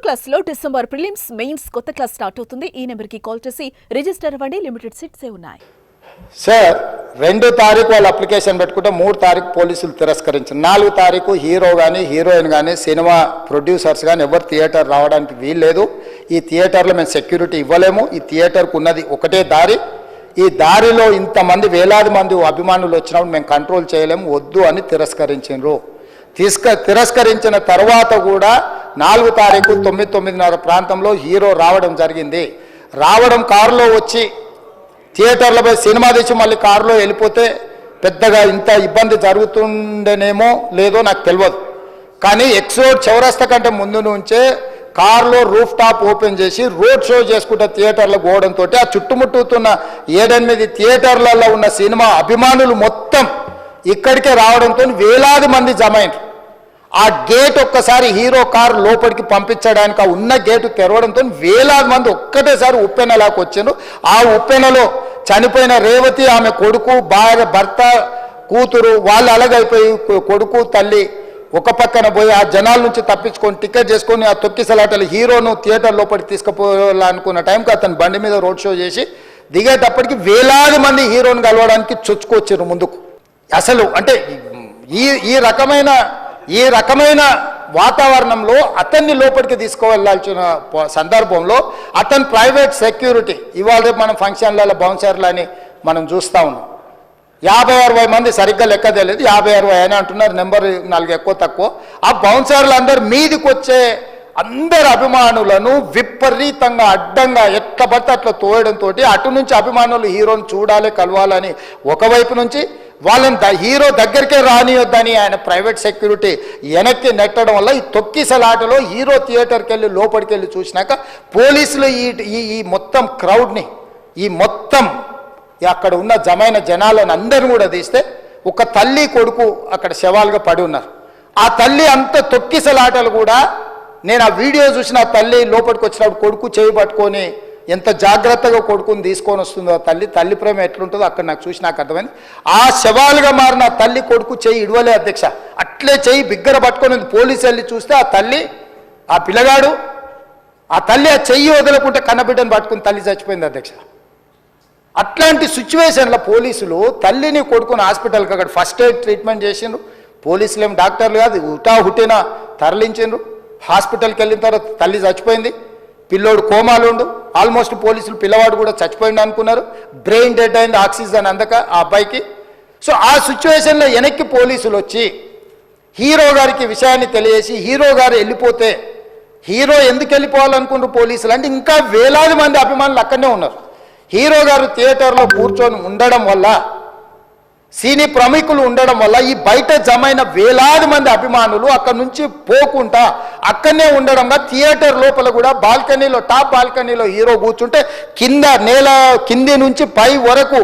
Class లో December prelims mains కొత్త class start అవుతుంది. ఈ నెంబర్ కి కాల్ చేసి రిజిస్టర్ అవ్వండి. లిమిటెడ్ సీట్సే ఉన్నాయి. సార్ 2 తారీఖు వాళ్ళు అప్లికేషన్ పెట్టుకుంటే 3 తారీఖు పోలీసులు తిరస్కరించారు. 4 తారీఖు హీరో కానీ హీరోయిన్ కానీ సినిమా ప్రొడ్యూసర్స్ కానీ ఎవరు థియేటర్ రావడానికి వీల్లేదు. ఈ థియేటర్లో మేము సెక్యూరిటీ ఇవ్వలేము. ఈ థియేటర్కు ఉన్నది ఒకటే దారి. ఈ దారిలో ఇంతమంది వేలాది మంది అభిమానులు వచ్చినప్పుడు మేము కంట్రోల్ చేయలేము, వద్దు అని తిరస్కరించారు. తిరస్కరించిన తర్వాత కూడా 4 తారీఖు 9:30 ప్రాంతంలో హీరో రావడం జరిగింది. రావడం కారులో వచ్చి థియేటర్లో పోయి సినిమా తెచ్చి మళ్ళీ కారులో వెళ్ళిపోతే పెద్దగా ఇంత ఇబ్బంది జరుగుతుండేనేమో లేదో నాకు తెలియదు. కానీ ఎక్స్ రోడ్ చౌరస్తా కంటే ముందు నుంచే కారులో రూఫ్ టాప్ ఓపెన్ చేసి రోడ్ షో చేసుకుంటే థియేటర్లో పోవడంతో ఆ చుట్టుముట్టుతున్న 7-8 థియేటర్లలో ఉన్న సినిమా అభిమానులు మొత్తం ఇక్కడికే రావడంతో వేలాది మంది జమ అయ్యారు. ఆ గేట్ ఒక్కసారి హీరో కారు లోపలికి పంపించడానికి ఆ ఉన్న గేటు తెరవడంతో వేలాది మంది ఒక్కటేసారి ఉప్పెనలాకి వచ్చారు. ఆ ఉప్పెనలో చనిపోయిన రేవతి, ఆమె కొడుకు, భార్య, భర్త, కూతురు వాళ్ళు అలాగైపోయి కొడుకు తల్లి ఒక పక్కన పోయి ఆ జనాల నుంచి తప్పించుకొని టికెట్ చేసుకొని ఆ తొక్కిసలాటలు హీరోను థియేటర్ లోపలికి తీసుకుపోవాలనుకున్న టైంకి అతను బండి మీద రోడ్ షో చేసి దిగేటప్పటికి వేలాది మంది హీరోని కలవడానికి చొచ్చుకొచ్చారు ముందుకు. అసలు అంటే ఈ రకమైన వాతావరణంలో అతన్ని లోపలికి తీసుకువెళ్ళాల్సిన సందర్భంలో అతను ప్రైవేట్ సెక్యూరిటీ ఇవాళ రేపు మనం ఫంక్షన్లలో బౌన్సర్లు అని మనం చూస్తూ ఉన్నాం. 50-60 మంది సరిగ్గా లెక్క తెలియదు, 50-60 అని అంటున్నారు, నెంబర్ 4 ఎక్కువ తక్కువ. ఆ బౌన్సర్లు అందరు మీదికి వచ్చే అందరు అభిమానులను విపరీతంగా అడ్డంగా ఎట్లా పడితే అట్లా తోయడంతో అటు నుంచి అభిమానులు హీరోని చూడాలి, కలవాలని ఒకవైపు నుంచి వాళ్ళని హీరో దగ్గరికే రానియొద్దని ఆయన ప్రైవేట్ సెక్యూరిటీ వెనక్కి నెట్టడం వల్ల ఈ తొక్కిసలాటలో హీరో థియేటర్కి వెళ్ళి లోపలికి వెళ్ళి చూసినాక పోలీసులు ఈ మొత్తం క్రౌడ్ని ఈ మొత్తం అక్కడ ఉన్న జమైన జనాలను అందరిని కూడా తీస్తే ఒక తల్లి కొడుకు అక్కడ శవాలుగా పడి ఉన్నారు. ఆ తల్లి అంత తొక్కిసలాటలు కూడా నేను ఆ వీడియో చూసిన ఆ తల్లి లోపలికి వచ్చినప్పుడు కొడుకు చేయి పట్టుకొని ఎంత జాగ్రత్తగా కొడుకుని తీసుకొని వస్తుందో తల్లి ప్రేమ ఎట్లుంటుందో అక్కడ నాకు చూసి నాకు అర్థమైంది. ఆ శవాలుగా మారిన తల్లి కొడుకు చెయ్యి ఇడవలే అధ్యక్ష, అట్లే చెయ్యి బిగ్గర పట్టుకొని పోలీసు వెళ్ళి చూస్తే ఆ తల్లి ఆ పిల్లగాడు ఆ తల్లి ఆ చెయ్యి వదలకుంటే కన్నబిడ్డను పట్టుకుని తల్లి చచ్చిపోయింది అధ్యక్ష. అట్లాంటి సిచ్యువేషన్లో పోలీసులు తల్లిని కొడుకుని హాస్పిటల్కి అక్కడ ఫస్ట్ ఎయిడ్ ట్రీట్మెంట్ చేసిండ్రు. పోలీసులు ఏం డాక్టర్లు కాదు, హుటాహుటిన తరలించిండ్రు. హాస్పిటల్కి వెళ్ళిన తర్వాత తల్లి చచ్చిపోయింది, పిల్లోడు కోమాలు ఉండు. ఆల్మోస్ట్ పోలీసులు పిల్లవాడు కూడా చచ్చిపోయింది అనుకున్నారు. బ్రెయిన్ డెడ్ అయింది, ఆక్సిజన్ అందక ఆ అబ్బాయికి. సో ఆ సిచ్యువేషన్లో వెనక్కి పోలీసులు వచ్చి హీరో గారికి విషయాన్ని తెలియజేసి హీరో గారు వెళ్ళిపోతే హీరో ఎందుకు వెళ్ళిపోవాలనుకుంటారు పోలీసులు అంటే ఇంకా వేలాది మంది అభిమానులు అక్కడనే ఉన్నారు. హీరో గారు థియేటర్లో కూర్చొని ఉండడం వల్ల సినీ ప్రముఖులు ఉండడం వల్ల ఈ బయట జమైన వేలాది మంది అభిమానులు అక్కడి నుంచి పోకుండా అక్కడనే ఉండడంగా థియేటర్ లోపల కూడా బాల్కనీలో టాప్ బాల్కనీలో హీరో కూర్చుంటే నేల కింది నుంచి పై వరకు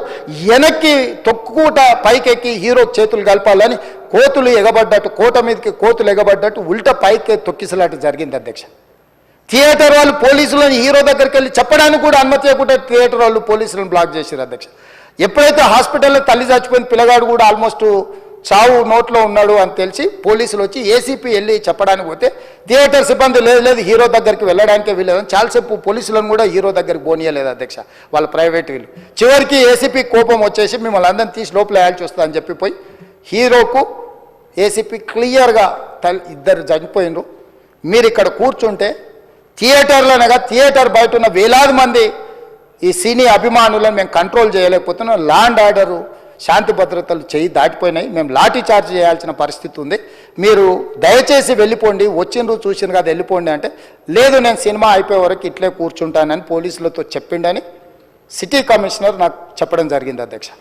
వెనక్కి తొక్కుట పైకెక్కి హీరో చేతులు కలపాలని కోతులు ఎగబడ్డట్టు కోట మీదకి కోతులు ఎగబడ్డట్టు ఉల్టా పైకి తొక్కిసలాట జరిగింది అధ్యక్ష. థియేటర్ వాళ్ళు పోలీసులను హీరో దగ్గరికి వెళ్ళి చెప్పడానికి కూడా అనుమతి ఇవ్వకుండా థియేటర్ వాళ్ళు పోలీసులను బ్లాక్ చేశారు అధ్యక్ష. ఎప్పుడైతే హాస్పిటల్లో తల్లి చచ్చిపోయిన పిల్లగాడు కూడా ఆల్మోస్ట్ చావు నోట్లో ఉన్నాడు అని తెలిసి పోలీసులు వచ్చి ఏసీపీ వెళ్ళి చెప్పడానికి పోతే థియేటర్ సిబ్బంది లేదు హీరో దగ్గరికి వెళ్ళడానికే వీళ్ళదని చాలాసేపు పోలీసులను కూడా హీరో దగ్గరికి పోనీయలేదు అధ్యక్ష వాళ్ళ ప్రైవేట్ వీళ్ళు. చివరికి ఏసీపీ కోపం వచ్చేసి మిమ్మల్ని అందరిని తీసి లోపల వేయాల్సి వస్తుందని చెప్పి పోయి హీరోకు ఏసీపీ క్లియర్గా ఇద్దరు చనిపోయినరు, మీరు ఇక్కడ కూర్చుంటే థియేటర్లోనగా థియేటర్ బయట ఉన్న వేలాది మంది ఈ సినీ అభిమానులను మేము కంట్రోల్ చేయలేకపోతున్నాం, ల్యాండ్ ఆర్డరు శాంతి భద్రతలు చేయి దాటిపోయినాయి, మేము లాఠీ చార్జ్ చేయాల్సిన పరిస్థితి ఉంది, మీరు దయచేసి వెళ్ళిపోండి, వచ్చిండ్రు చూసిండ్రు కదా వెళ్ళిపోండి అంటే లేదు నేను సినిమా అయిపోయే వరకు ఇట్లే కూర్చుంటానని పోలీసులతో చెప్పిండని సిటీ కమిషనర్ నాకు చెప్పడం జరిగింది అధ్యక్ష.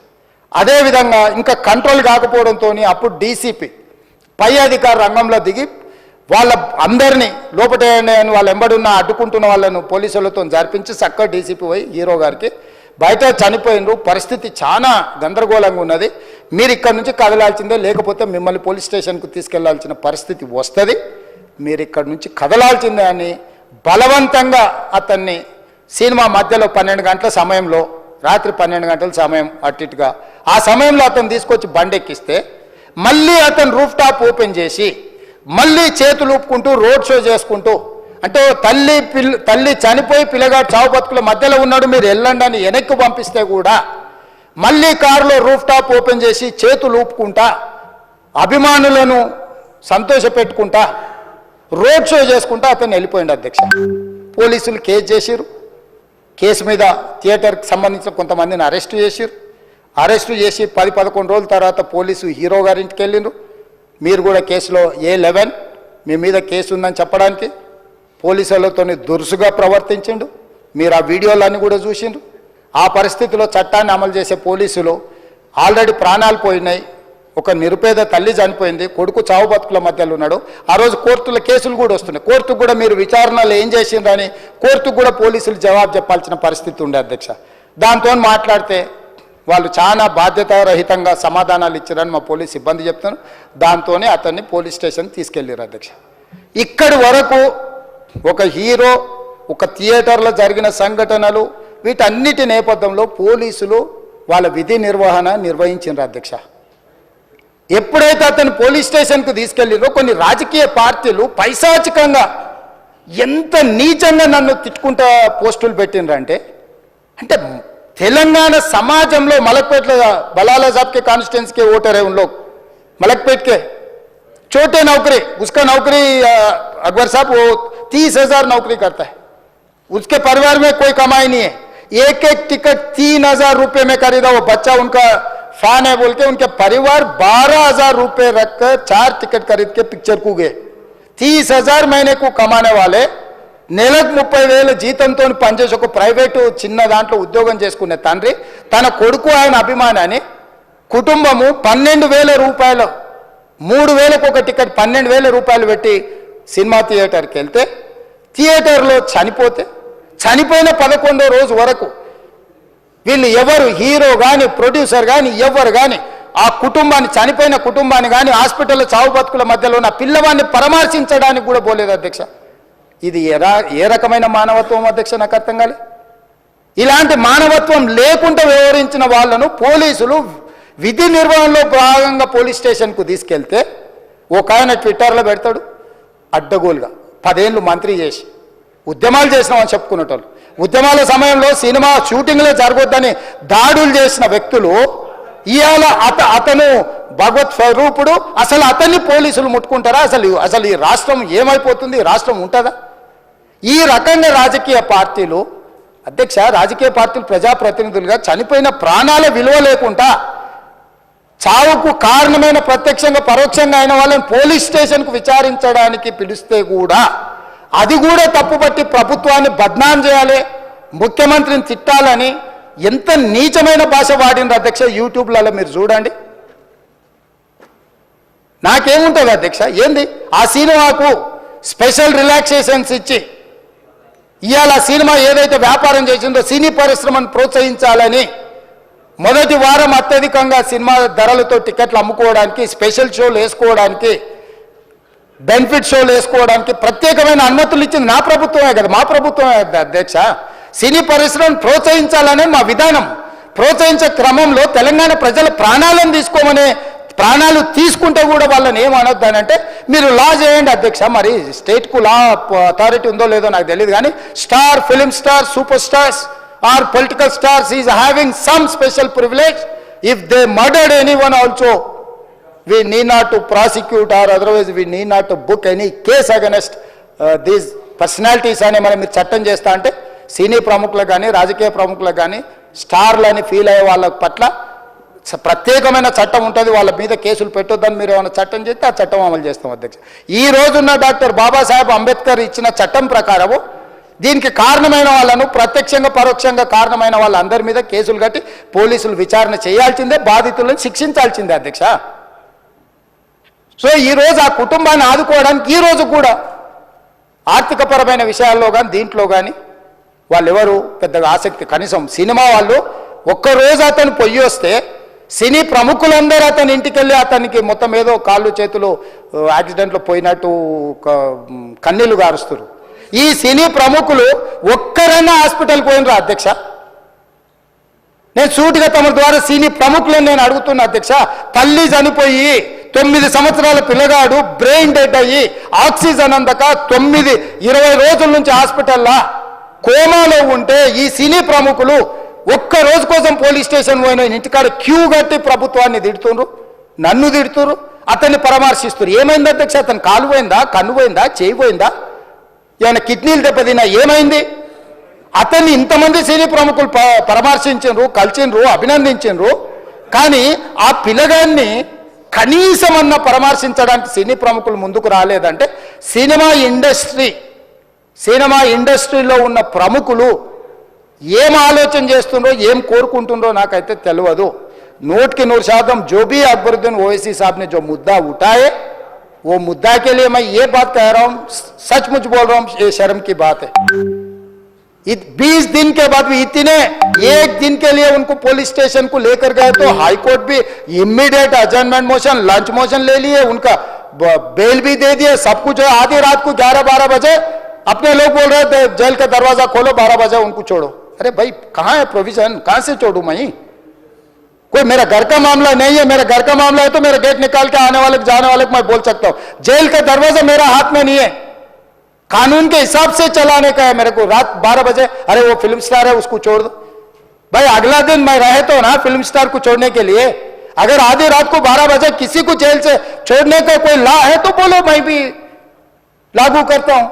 అదేవిధంగా ఇంకా కంట్రోల్ కాకపోవడంతో అప్పుడు డీసీపీ పై అధికార రంగంలో దిగి వాళ్ళ అందరినీ లోపల వాళ్ళు ఎంబడున్న అడ్డుకుంటున్న వాళ్ళను పోలీసులతో జరిపించి చక్కగా డీసీపీ పోయి హీరో గారికి బయట చనిపోయినరు, పరిస్థితి చాలా గందరగోళంగా ఉన్నది, మీరు ఇక్కడ నుంచి కదలాల్సిందే లేకపోతే మిమ్మల్ని పోలీస్ స్టేషన్కు తీసుకెళ్లాల్సిన పరిస్థితి వస్తుంది, మీరు ఇక్కడ నుంచి కదలాల్సిందే అని బలవంతంగా అతన్ని సినిమా మధ్యలో 12 గంటల సమయంలో రాత్రి 12 గంటల సమయం అట్టిట్టుగా ఆ సమయంలో అతను తీసుకొచ్చి బండెక్కిస్తే మళ్ళీ అతను రూఫ్ టాప్ ఓపెన్ చేసి మళ్ళీ చేతులు ఊపుకుంటూ రోడ్ షో చేసుకుంటూ అంటే తల్లి చనిపోయి పిల్లగాడు చావు బతుకుల మధ్యలో ఉన్నాడు, మీరు వెళ్ళండి అని వెనక్కి పంపిస్తే కూడా మళ్ళీ కారులో రూఫ్ టాప్ ఓపెన్ చేసి చేతులు ఊపుకుంటా అభిమానులను సంతోషపెట్టుకుంటా రోడ్ షో చేసుకుంటా అతను వెళ్ళిపోయింది అధ్యక్ష. పోలీసులు కేసు చేసిరు. కేసు మీద థియేటర్కి సంబంధించిన కొంతమందిని అరెస్టు చేసిరు. అరెస్టు చేసి 10-11 రోజుల తర్వాత పోలీసు హీరో గారింటికి వెళ్ళిండ్రు. మీరు కూడా కేసులో A11 మీ మీద కేసు ఉందని చెప్పడానికి పోలీసులతో దురుసుగా ప్రవర్తించిండు. మీరు ఆ వీడియోలన్నీ కూడా చూసిండ్రు. ఆ పరిస్థితిలో చట్టాన్ని అమలు చేసే పోలీసులు ఆల్రెడీ ప్రాణాలు పోయినాయి, ఒక నిరుపేద తల్లి చనిపోయింది, కొడుకు చావు బతుకుల మధ్యలో ఉన్నాడు. ఆ రోజు కోర్టుల కేసులు కూడా వస్తున్నాయి. కోర్టుకు కూడా మీరు విచారణలు ఏం చేసిండ్రని కోర్టుకు కూడా పోలీసులు జవాబు చెప్పాల్సిన పరిస్థితి ఉండే అధ్యక్ష. దాంతో మాట్లాడితే వాళ్ళు చాలా బాధ్యతారహితంగా సమాధానాలు ఇచ్చారని మా పోలీస్ సిబ్బంది చెప్తున్నారు. దాంతోనే అతన్ని పోలీస్ స్టేషన్ తీసుకెళ్ళారు అధ్యక్ష. ఇక్కడి వరకు ఒక హీరో, ఒక థియేటర్లో జరిగిన సంఘటనలు, వీటన్నిటి నేపథ్యంలో పోలీసులు వాళ్ళ విధి నిర్వహణ నిర్వహించారు అధ్యక్ష. ఎప్పుడైతే అతను పోలీస్ స్టేషన్కు తీసుకెళ్ళిరో కొన్ని రాజకీయ పార్టీలు పైశాచికంగా ఎంత నీచంగా నన్ను తిట్టుకుంటా పోస్టులు పెట్టినరంటే, అంటే తెలంగాణ समाजంలో मलकपेट बलाला साहब के कॉन्स्टिट्यूंसी के वोटर है, उन लोग मलकपेट के छोटे नौकरी, उसका नौकरी अकबर साहब वो 30,000 नौकरी करता है, उसके परिवार में कोई कमाई नहीं है, एक टिकट 3,000 रुपये में खरीदा, वो बच्चा उनका फैन है बोल के उनके परिवार 12,000 रुपये रखकर 4 टिकट खरीद के पिक्चर को गए. 30,000 महीने को कमाने वाले నెలకు 30,000 జీతంతో పనిచేసి ఒక ప్రైవేటు చిన్న దాంట్లో ఉద్యోగం చేసుకునే తండ్రి తన కొడుకు ఆయన అభిమానాన్ని కుటుంబము 12,000 రూపాయలు 3,000కు ఒక టికెట్ 12,000 రూపాయలు పెట్టి సినిమా థియేటర్కి వెళ్తే థియేటర్లో చనిపోయిన 11వ రోజు వరకు వీళ్ళు ఎవరు హీరో కానీ ప్రొడ్యూసర్ కానీ ఎవరు కానీ ఆ కుటుంబాన్ని చనిపోయిన కుటుంబాన్ని కానీ హాస్పిటల్లో చావు బతుకుల మధ్యలో ఉన్న పిల్లవాడిని పరామర్శించడానికి కూడా పోలేదు అధ్యక్ష. ఇది ఏ రకమైన మానవత్వం అధ్యక్ష? నాకు అర్థం కాలే. ఇలాంటి మానవత్వం లేకుండా వ్యవహరించిన వాళ్ళను పోలీసులు విధి నిర్వహణలో భాగంగా పోలీస్ స్టేషన్కు తీసుకెళ్తే ఒక ఆయన ట్విట్టర్లో పెడతాడు అడ్డగోలుగా 10 ఏళ్ళు మంత్రి చేసి ఉద్యమాలు చేసినామని చెప్పుకునేటోళ్ళు, ఉద్యమాల సమయంలో సినిమా షూటింగ్లో జరగొద్దని దాడులు చేసిన వ్యక్తులు ఇవాళ అతను భగవత్ స్వరూపుడు, అసలు అతన్ని పోలీసులు ముట్టుకుంటారా? అసలు ఈ రాష్ట్రం ఏమైపోతుంది? రాష్ట్రం ఉంటుందా? ఈ రకంగా రాజకీయ పార్టీలు అధ్యక్ష, రాజకీయ పార్టీలు ప్రజాప్రతినిధులుగా చనిపోయిన ప్రాణాల విలువ లేకుండా చావుకు కారణమైన ప్రత్యక్షంగా పరోక్షంగా అయిన వాళ్ళని పోలీస్ స్టేషన్కు విచారించడానికి పిలిస్తే కూడా అది కూడా తప్పుపట్టి ప్రభుత్వాన్ని బద్నాం చేయాలి, ముఖ్యమంత్రిని తిట్టాలని ఎంత నీచమైన భాష వాడింది అధ్యక్ష. యూట్యూబ్లలో మీరు చూడండి. నాకేముంటుంది అధ్యక్ష? ఏంది ఆ సినిమాకు స్పెషల్ రిలాక్సేషన్స్ ఇచ్చి ఇవాళ సినిమా ఏదైతే వ్యాపారం చేసిందో సినీ పరిశ్రమను ప్రోత్సహించాలని మొదటి వారం అత్యధికంగా సినిమా ధరలతో టికెట్లు అమ్ముకోవడానికి, స్పెషల్ షోలు వేసుకోవడానికి, బెనిఫిట్ షోలు వేసుకోవడానికి ప్రత్యేకమైన అనుమతులు ఇచ్చింది నా ప్రభుత్వమే కదా, మా ప్రభుత్వమే అధ్యక్ష. సినీ పరిశ్రమను ప్రోత్సహించాలనే మా విధానం. ప్రోత్సహించే క్రమంలో తెలంగాణ ప్రజల ప్రాణాలను తీసుకోమనే, ప్రాణాలు తీసుకుంటే కూడా వాళ్ళని ఏమనొద్దానంటే మీరు లా చేయండి అధ్యక్ష. మరి స్టేట్కు లా అథారిటీ ఉందో లేదో నాకు తెలియదు, కానీ star, film star, super stars or political stars is having some special privilege. If they murdered anyone also we need not to prosecute or otherwise we need not to book any case against these personalities అని మనం మీరు చట్టం చేస్తా అంటే సినీ ప్రముఖులకు కానీ రాజకీయ ప్రముఖులకు కానీ స్టార్లని ఫీల్ అయ్యే వాళ్ళ పట్ల ప్రత్యేకమైన చట్టం ఉంటుంది, వాళ్ళ మీద కేసులు పెట్టొద్దని మీరు ఏమైనా చట్టం చేస్తే ఆ చట్టం అమలు చేస్తాం అధ్యక్ష. ఈ రోజున్న డాక్టర్ బాబాసాహెబ్ అంబేద్కర్ ఇచ్చిన చట్టం ప్రకారము దీనికి కారణమైన వాళ్ళను ప్రత్యక్షంగా పరోక్షంగా కారణమైన వాళ్ళందరి మీద కేసులు కట్టి పోలీసులు విచారణ చేయాల్సిందే, బాధితులను శిక్షించాల్సిందే అధ్యక్ష. సో ఈరోజు ఆ కుటుంబాన్ని ఆదుకోవడానికి ఈరోజు కూడా ఆర్థికపరమైన విషయాల్లో కానీ దీంట్లో కానీ వాళ్ళు ఎవరు పెద్దగా ఆసక్తి, కనీసం సినిమా వాళ్ళు ఒక్కరోజు అతను పొయ్యి వస్తే సినీ ప్రముఖులందరూ అతని ఇంటికి వెళ్ళి అతనికి మొత్తం ఏదో కాళ్ళు చేతులు యాక్సిడెంట్లో పోయినట్టు కన్నీళ్లు గారుస్తారు. ఈ సినీ ప్రముఖులు ఒక్కరైనా హాస్పిటల్ పోయినరా అధ్యక్ష? నేను సూటిగా తమ ద్వారా సినీ ప్రముఖులను నేను అడుగుతున్నా అధ్యక్ష. తల్లి చనిపోయి 9 సంవత్సరాల పిల్లగాడు బ్రెయిన్ డెడ్ అయ్యి ఆక్సిజన్ అందక 20 రోజుల నుంచి హాస్పిటల్లో కోమాలో ఉంటే ఈ సినీ ప్రముఖులు ఒక్క రోజు కోసం పోలీస్ స్టేషన్ పోయిన ఇంటికాడ క్యూ కట్టి ప్రభుత్వాన్ని తిడుతున్నారు, నన్ను తిడుతున్నారు, అతన్ని పరామర్శిస్తున్నారు. ఏమైంది అధ్యక్ష? అతను కాలు పోయిందా, కన్ను పోయిందా, చేయి పోయిందా, ఏమైనా కిడ్నీలు దెబ్బతిన్నా, ఏమైంది? అతన్ని ఇంతమంది సినీ ప్రముఖులు పరామర్శించారు, కలిసిండ్రు, అభినందించారు. కానీ ఆ పిల్లగాన్ని కనీసమన్నా పరామర్శించడానికి సినీ ప్రముఖులు ముందుకు రాలేదంటే సినిమా ఇండస్ట్రీలో ఉన్న ప్రముఖులు ఏం ఆలోచన చేస్తుండ్రో, ఏం కోరుకుంటుండ్రో నాకైతే తెలియదు. 100% जो भी अकबरुद्दीन ओवैसी साहब ने जो मुद्दा उठाए, वो मुद्दा के लिए मैं ये बात कह रहा हूं, सचमुच बोल रहा हूं, ये शर्म की बात है. 20 दिन के बाद भी एक दिन के लिए उनको पुलिस स्टेशन को लेकर गए तो हाई कोर्ट भी इमीडिएट अजर्नमेंट मोशन, लंच मोशन ले लिए, उनका बेल भी दे दिए, सब कुछ है. आधी रात को 11-12 बजे अपने लोग बोल रहे थे जेल का दरवाजा खोलो, 12 बजे उनको छोड़ो. अरे भाई कहाँ है प्रोविजन, कहाँ से छोड़ू मैं? कोई मेरा घर का मामला नहीं है, मेरा घर का मामला है तो मेरा गेट निकाल के आने वाले जाने वाले को मैं बोल सकता हूं. जेल का दरवाजा मेरा हाथ में नहीं है, कानून के हिसाब से चलाने का है मेरे को. रात 12 बजे अरे वो फिल्म स्टार है उसको छोड़ दो. भाई अगला दिन मैं रहे तो ना फिल्म स्टार को छोड़ने के लिए. अगर आधी रात को 12 बजे किसी को जेल से छोड़ने का कोई लॉ है तो बोलो, मैं भी लागू करता हूं.